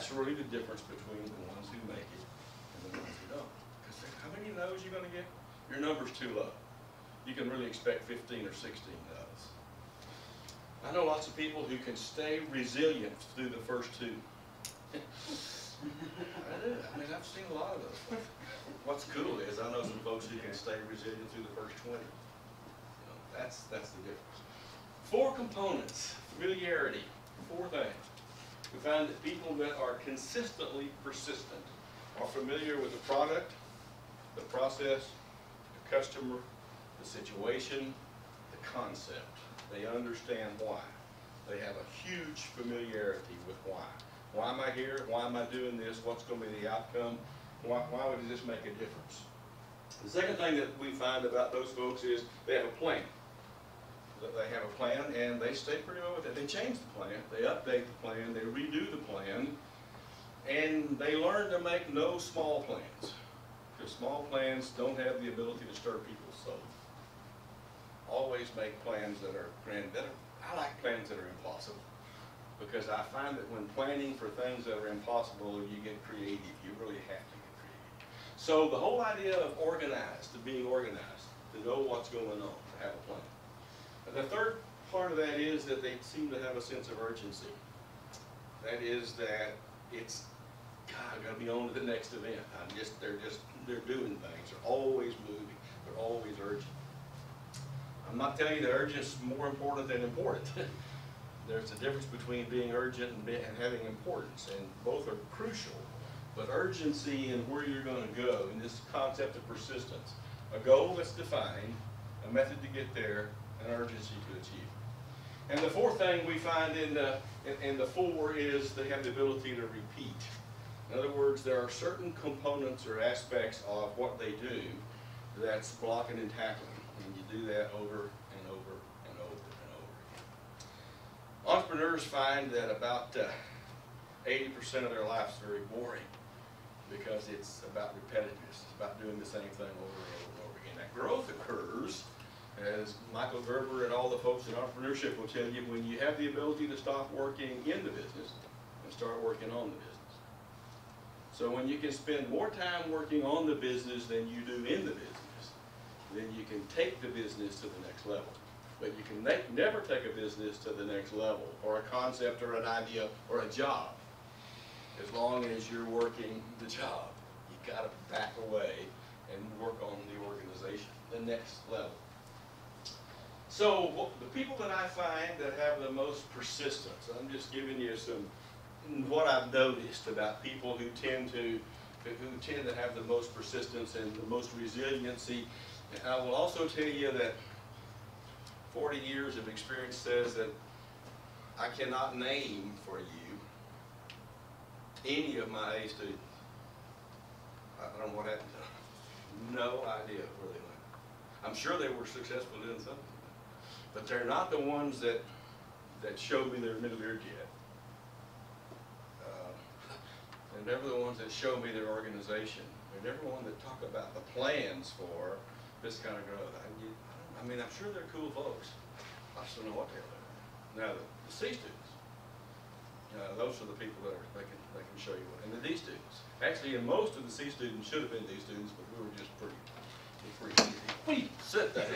that's really the difference between the ones who make it and the ones who don't. Because how many no's you going to get? Your number's too low. You can really expect 15 or 16 no's. I know lots of people who can stay resilient through the first two. I do. I mean, I've seen a lot of those. What's cool is I know some folks who can stay resilient through the first 20. You know, that's the difference. 4 components. Familiarity. 4 things. We find that people that are consistently persistent are familiar with the product, the process, the customer, the situation, the concept. They understand why. They have a huge familiarity with why. Why am I here? Why am I doing this? What's going to be the outcome? Why would this make a difference? The second thing that we find about those folks is they have a plan. They have a plan and they stay pretty well with it. They change the plan, they update the plan, they redo the plan, and they learn to make no small plans. Because small plans don't have the ability to stir people's soul. Always make plans that are grand. I like plans that are impossible. Because I find that when planning for things that are impossible, you get creative. You really have to get creative. So the whole idea of organized, to being organized, to know what's going on, to have a plan. And the third part of that is that they seem to have a sense of urgency. That is that it's, God, I've got to be on to the next event. They're doing things. They're always moving. They're always urgent. I'm not telling you that urgent is more important than important. There's a difference between being urgent and having importance, and both are crucial. But urgency and where you're going to go, in this concept of persistence, a goal that's defined, a method to get there, an urgency to achieve. And the fourth thing we find in the 4 is they have the ability to repeat. In other words, there are certain components or aspects of what they do that's blocking and tackling, and you do that over and over and over and over again. Entrepreneurs find that about 80% of their life is very boring because it's about repetitiveness. It's about doing the same thing over and over and over again. That growth occurs, as Michael Gerber and all the folks in entrepreneurship will tell you, when you have the ability to stop working in the business and start working on the business. So when you can spend more time working on the business than you do in the business, then you can take the business to the next level. But you can never take a business to the next level, or a concept, or an idea, or a job, as long as you're working the job. You've got to back away and work on the organization, the next level. So the people that I find that have the most persistence, I'm just giving you what I've noticed about people who tend to have the most persistence and the most resiliency. And I will also tell you that 40 years of experience says that I cannot name for you any of my A students. I don't know what happened to them. No idea where they went. I'm sure they were successful doing something, but they're not the ones that showed me their middle ear jet. They're never the ones that show me their organization. They're never the ones that talk about the plans for this kind of growth. I mean, I'm sure they're cool folks. I just don't know what the hell they're doing. Now, the C students, those are the people that they can show you what. And the D students. Actually, and most of the C students should have been D students, but we were just pretty easy. Sit there.